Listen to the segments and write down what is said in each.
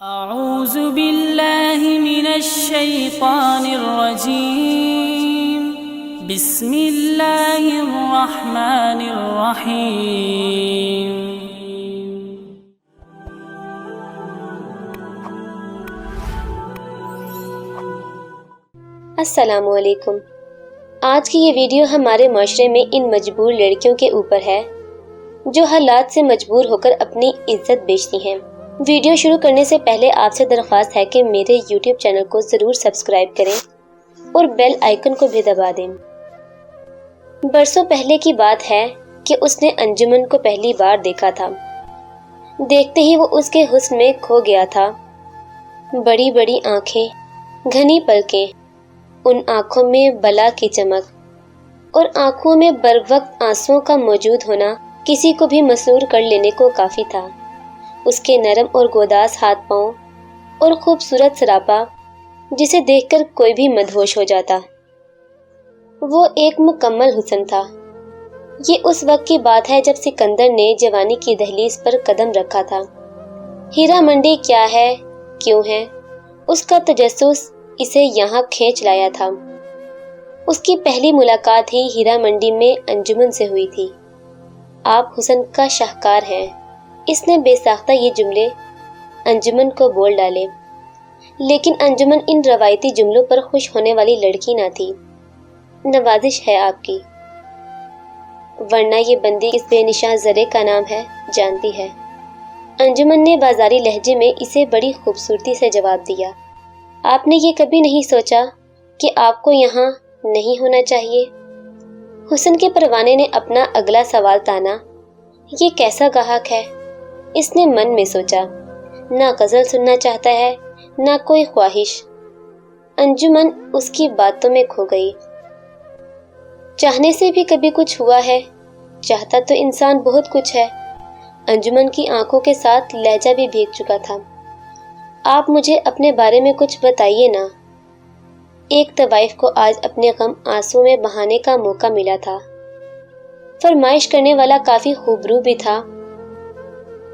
اعوذ باللہ من الشیطان الرجیم بسم اللہ الرحمن الرحیم السلام علیکم۔ آج کی یہ ویڈیو ہمارے معاشرے میں ان مجبور لڑکیوں کے اوپر ہے جو حالات سے مجبور ہو کر اپنی عزت بیچتی ہیں۔ ویڈیو شروع کرنے سے پہلے آپ سے درخواست ہے کہ میرے یوٹیوب چینل کو ضرور سبسکرائب کریں اور بیل آئیکن کو بھی دبا دیں۔ برسوں پہلے کی بات ہے کہ اس نے انجمن کو پہلی بار دیکھا تھا۔ دیکھتے ہی وہ اس کے حسن میں کھو گیا تھا۔ بڑی بڑی آنکھیں، گھنی پلکیں، ان آنکھوں میں بلا کی چمک اور آنکھوں میں بر وقت آنسوؤں کا موجود ہونا کسی کو بھی مسحور کر لینے کو کافی تھا۔ اس کے نرم اور گوداس ہاتھ پاؤں اور خوبصورت سراپا جسے دیکھ کر کوئی بھی مدہوش ہو جاتا۔ وہ ایک مکمل حسن تھا۔ یہ اس وقت کی بات ہے جب سکندر نے جوانی کی دہلیز پر قدم رکھا تھا۔ ہیرا منڈی کیا ہے، کیوں ہے، اس کا تجسس اسے یہاں کھینچ لایا تھا۔ اس کی پہلی ملاقات ہی ہیرا منڈی میں انجمن سے ہوئی تھی۔ آپ حسن کا شاہکار ہیں، اس نے بے ساختہ یہ جملے انجمن کو بول ڈالے، لیکن انجمن ان روایتی جملوں پر خوش ہونے والی لڑکی نہ تھی۔ نوازش ہے آپ کی، ورنہ یہ بندی اس بے نشان زرے کا نام ہے جانتی ہے۔ انجمن نے بازاری لہجے میں اسے بڑی خوبصورتی سے جواب دیا۔ آپ نے یہ کبھی نہیں سوچا کہ آپ کو یہاں نہیں ہونا چاہیے؟ حسن کے پروانے نے اپنا اگلا سوال تانا۔ یہ کیسا گاہک ہے؟ اس نے من میں سوچا۔ نہ غزل سننا چاہتا ہے، نہ کوئی خواہش۔ انجمن اس کی باتوں میں کھو گئی۔ چاہنے سے بھی کبھی کچھ ہوا ہے؟ چاہتا تو انسان بہت کچھ ہے۔ انجمن کی آنکھوں کے ساتھ لہجہ بھی بھیگ چکا تھا۔ آپ مجھے اپنے بارے میں کچھ بتائیے نا۔ ایک طوائف کو آج اپنے غم آنسو میں بہانے کا موقع ملا تھا۔ فرمائش کرنے والا کافی خوبرو بھی تھا۔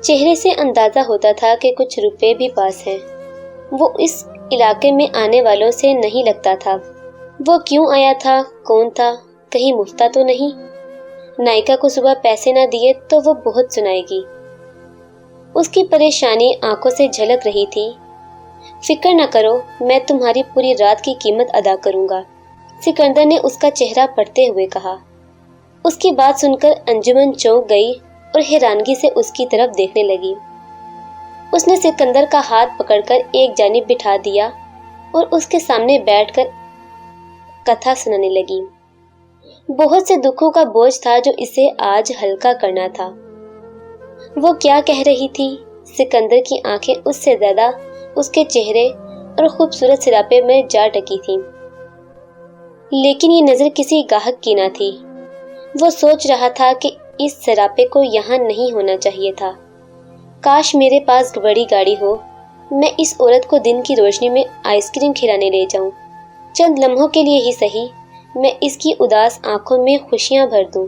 چہرے سے اندازہ ہوتا تھا کہ کچھ روپے بھی پاس ہیں۔ وہ اس علاقے میں آنے والوں سے نہیں لگتا تھا۔ وہ کیوں آیا تھا، کون تھا، کہیں مفتہ تو نہیں؟ نائکا کو صبح پیسے نہ دیے تو وہ بہت سنائے گی۔ اس کی پریشانی آنکھوں سے جھلک رہی تھی۔ فکر نہ کرو، میں تمہاری پوری رات کی قیمت ادا کروں گا، سکندر نے اس کا چہرہ پڑھتے ہوئے کہا۔ اس کی بات سن کر انجمن چونک گئی اور حیرانگی سے اس کی طرف دیکھنے لگی۔ اس نے سکندر کا ہاتھ پکڑ کر ایک جانب بٹھا دیا اور اس کے سامنے بیٹھ کر کتھا سنانے لگی۔ بہت سے دکھوں کا بوجھ تھا جو اسے آج ہلکا کرنا تھا۔ وہ کیا کہہ رہی تھی؟ سکندر کی آنکھیں اس سے زیادہ اس کے چہرے اور خوبصورت سراپے میں جا ٹکی تھیں، لیکن یہ نظر کسی گاہک کی نہ تھی۔ وہ سوچ رہا تھا کہ اس سراپے کو یہاں نہیں ہونا چاہیے تھا۔ کاش میرے پاس بڑی گاڑی ہو، میں اس عورت کو دن کی روشنی میں آئس کریم کھلانے لے جاؤں۔ چند لمحوں کے لیے ہی صحیح، میں اس کی اداس آنکھوں میں خوشیاں بھر دوں۔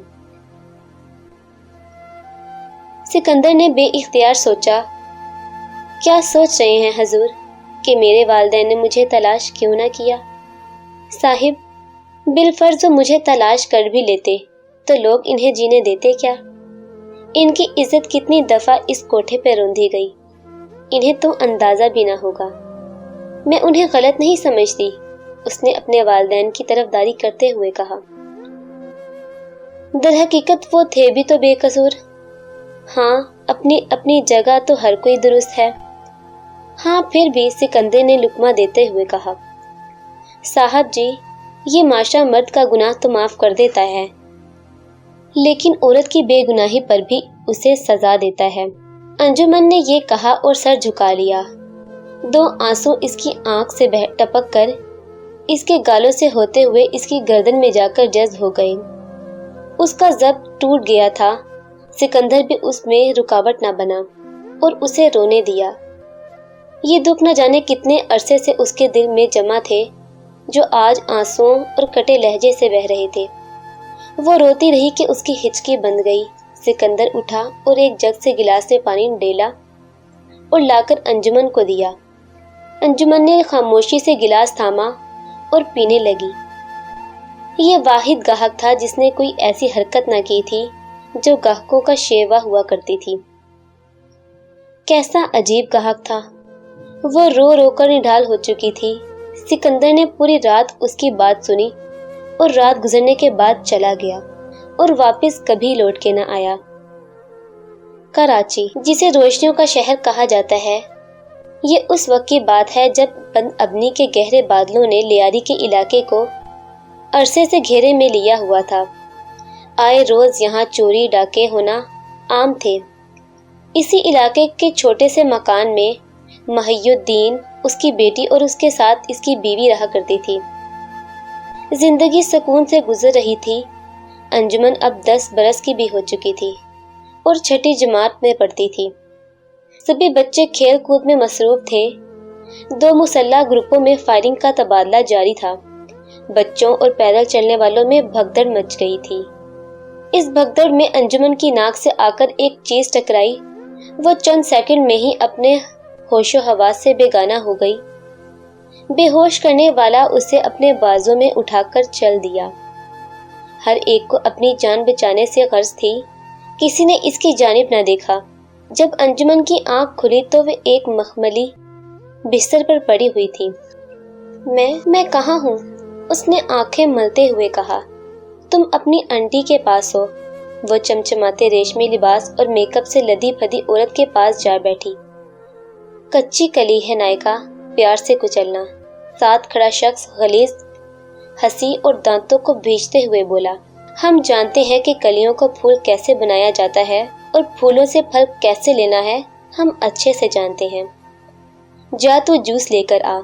سکندر نے بے اختیار سوچا، کیا سوچ رہے ہیں حضور کہ میرے والدین نے مجھے تلاش کیوں نہ کیا؟ صاحب، بالفرض وہ مجھے تلاش کر بھی لیتے تو لوگ انہیں جینے دیتے کیا؟ ان کی عزت کتنی دفعہ اس کوٹھے پہ روندھی گئی، انہیں تو اندازہ بھی نہ ہوگا۔ میں انہیں غلط نہیں سمجھتی، اس نے اپنے والدین کی طرفداری کرتے ہوئے کہا۔ در حقیقت وہ تھے بھی تو بے قصور۔ ہاں، اپنی اپنی جگہ تو ہر کوئی درست ہے۔ ہاں پھر بھی، سکندر نے لقمہ دیتے ہوئے کہا۔ صاحب جی، یہ معاشرہ مرد کا گناہ تو معاف کر دیتا ہے، لیکن عورت کی بے گناہی پر بھی اسے سزا دیتا ہے۔ انجمن نے یہ کہا اور سر جھکا لیا۔ دو آنسو اس کی آنکھ سے ٹپک کر اس کے گالوں سے ہوتے ہوئے اس کی گردن میں جا کر جذب ہو گئے۔ اس کا ضبط ٹوٹ گیا تھا۔ سکندر بھی اس میں رکاوٹ نہ بنا اور اسے رونے دیا۔ یہ دکھ نہ جانے کتنے عرصے سے اس کے دل میں جمع تھے جو آج آنسوؤں اور کٹے لہجے سے بہہ رہے تھے۔ وہ روتی رہی کہ اس کی ہچکی بند گئی۔ سکندر اٹھا اور ایک جگ سے گلاس میں پانی ڈیلا۔ اور لا کر انجمن کو دیا۔ انجمن نے خاموشی سے گلاس تھاما اور پینے لگی۔ یہ واحد گاہک تھا جس نے کوئی ایسی حرکت نہ کی تھی جو گاہکوں کا شیوا ہوا کرتی تھی۔ کیسا عجیب گاہک تھا! وہ رو رو کر نڈھال ہو چکی تھی۔ سکندر نے پوری رات اس کی بات سنی اور رات گزرنے کے بعد چلا گیا اور واپس کبھی لوٹ کے نہ آیا۔ کراچی، جسے روشنیوں کا شہر کہا جاتا ہے، یہ اس وقت کی بات ہے جب بند ابنی کے گہرے بادلوں نے لیاری کے علاقے کو عرصے سے گھیرے میں لیا ہوا تھا۔ آئے روز یہاں چوری ڈاکے ہونا عام تھے۔ اسی علاقے کے چھوٹے سے مکان میں محی الدین، اس کی بیٹی اور اس کے ساتھ اس کی بیوی رہا کرتی تھی۔ زندگی سکون سے گزر رہی تھی۔ انجمن اب 10 برس کی بھی ہو چکی تھی اور 6ٹھی جماعت میں پڑھتی تھی۔ سبھی بچے کھیل کود میں مصروف تھے۔ 2 مسلح گروپوں میں فائرنگ کا تبادلہ جاری تھا۔ بچوں اور پیدل چلنے والوں میں بھگدڑ مچ گئی تھی۔ اس بھگدڑ میں انجمن کی ناک سے آ کر ایک چیز ٹکرائی۔ وہ چند سیکنڈ میں ہی اپنے ہوش و حواس سے بیگانہ ہو گئی۔ بے ہوش کرنے والا اسے اپنے بازوں میں اٹھا کر چل دیا۔ ہر ایک کو اپنی جان بچانے سے غرض تھی۔ کسی نے اس کی جانب نہ دیکھا۔ جب انجمن کی آنکھ کھلی تو وہ ایک مخملی بستر پر پڑی ہوئی تھی۔ میں کہاں ہوں؟ اس نے آنکھیں ملتے ہوئے کہا۔ تم اپنی آنٹی کے پاس ہو۔ وہ چمچماتے ریشمی لباس اور میک اپ سے لدی پھدی عورت کے پاس جا بیٹھی۔ کچی کلی ہے نائکا، پیار سے کچلنا۔ ساتھ کھڑا شخص غلیظ ہنسی اور دانتوں کو بھینچتے ہوئے بولا، ہم جانتے ہیں کہ کلیوں کو پھول کیسے بنایا جاتا ہے اور پھولوں سے پھل کیسے لینا ہے، ہم اچھے سے جانتے ہیں۔ جا تو جوس لے کر آ،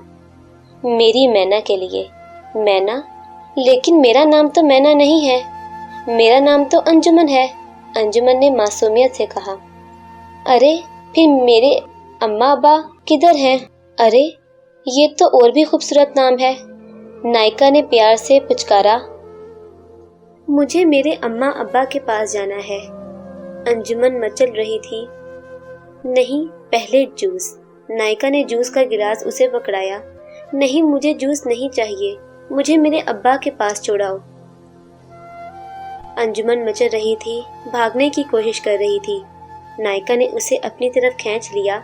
میری مینا کے لیے۔ مینا؟ لیکن میرا نام تو مینا نہیں ہے، میرا نام تو انجمن ہے، انجمن نے معصومیت سے کہا۔ ارے پھر میرے اماں ابا کدھر ہیں؟ ارے یہ تو اور بھی خوبصورت نام ہے، نائکا نے پیار سے پچکارا۔ مجھے میرے اماں ابا کے پاس جانا ہے، انجمن مچل رہی تھی۔ نہیں، پہلے جوس۔ نائکا نے جوس کا گلاس اسے پکڑایا۔ نہیں، مجھے جوس نہیں چاہیے، مجھے میرے ابا کے پاس چھوڑاؤ۔ انجمن مچل رہی تھی، بھاگنے کی کوشش کر رہی تھی۔ نائکا نے اسے اپنی طرف کھینچ لیا،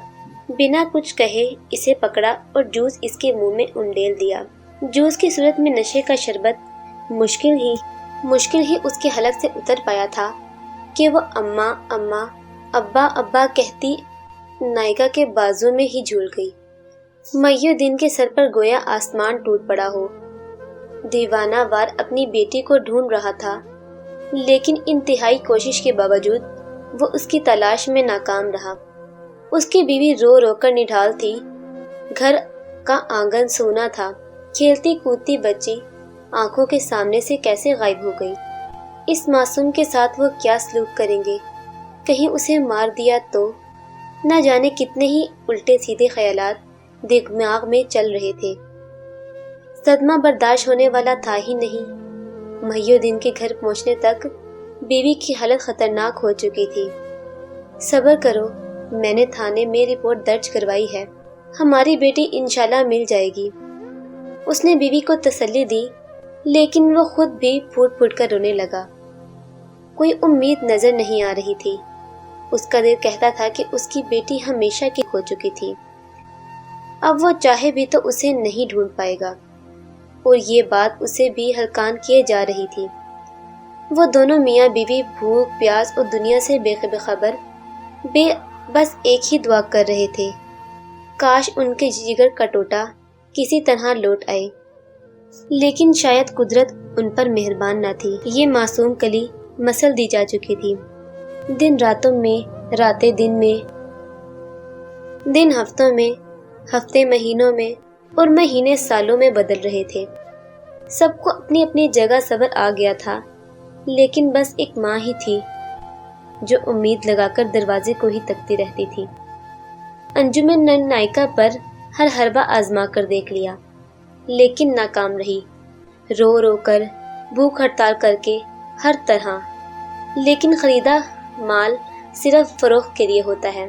بنا کچھ کہے اسے پکڑا اور جوس اس کے منہ میں انڈیل دیا۔ جوس کی صورت میں نشے کا شربت مشکل ہی اس کے حلق سے اتر پایا تھا کہ وہ اماں اماں، ابا ابا کہتی نائکا کے بازو میں ہی جھول گئی۔ محی الدین کے سر پر گویا آسمان ٹوٹ پڑا ہو۔ دیوانہ وار اپنی بیٹی کو ڈھونڈ رہا تھا، لیکن انتہائی کوشش کے باوجود وہ اس کی تلاش میں ناکام رہا۔ اس کی بیوی رو رو کر نڈھال تھی۔ گھر کا آنگن سونا تھا۔ کھیلتی کودتی بچی آنکھوں کے سامنے سے کیسے غائب ہو گئی؟ اس معصوم کے ساتھ وہ کیا سلوک کریں گے؟ کہیں اسے مار دیا تو؟ نہ جانے کتنے ہی الٹے سیدھے خیالات دماغ میں چل رہے تھے۔ صدمہ برداشت ہونے والا تھا ہی نہیں۔ محی الدین کے گھر پہنچنے تک بیوی کی حالت خطرناک ہو چکی تھی۔ صبر کرو، میں نے تھانے میں رپورٹ درج کروائی ہے، ہماری بیٹی انشاءاللہ مل جائے گی۔ اس نے بیوی کو تسلی دی، لیکن وہ خود بھی پھوٹ پھوٹ کر رونے لگا۔ کوئی امید نظر نہیں آ رہی تھی۔ اس کا دل کہتا تھا کہ اس کی بیٹی ہمیشہ کی ہو چکی تھی، اب وہ چاہے بھی تو اسے نہیں ڈھونڈ پائے گا، اور یہ بات اسے بھی ہلکان کیے جا رہی تھی۔ وہ دونوں میاں بیوی بھوک پیاس اور دنیا سے بے خبر بس ایک ہی دعا کر رہے تھے، کاش ان کے جگر کا ٹوٹا کسی طرح لوٹ آئے، لیکن شاید قدرت ان پر مہربان نہ تھی۔ یہ معصوم کلی مسل دی جا چکی تھی۔ دن راتوں میں، راتیں دن میں، دن ہفتوں میں، ہفتے مہینوں میں اور مہینے سالوں میں بدل رہے تھے۔ سب کو اپنی اپنی جگہ صبر آ گیا تھا، لیکن بس ایک ماں ہی تھی جو امید لگا کر دروازے کو ہی تکتی رہتی تھی۔ انجمن نے نائکا پر ہر حربہ آزما کر دیکھ لیا، لیکن ناکام رہی۔ رو رو کر، بھوک ہڑتال کر کے، ہر طرح، لیکن خریدا مال صرف فروخت کے لیے ہوتا ہے۔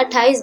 28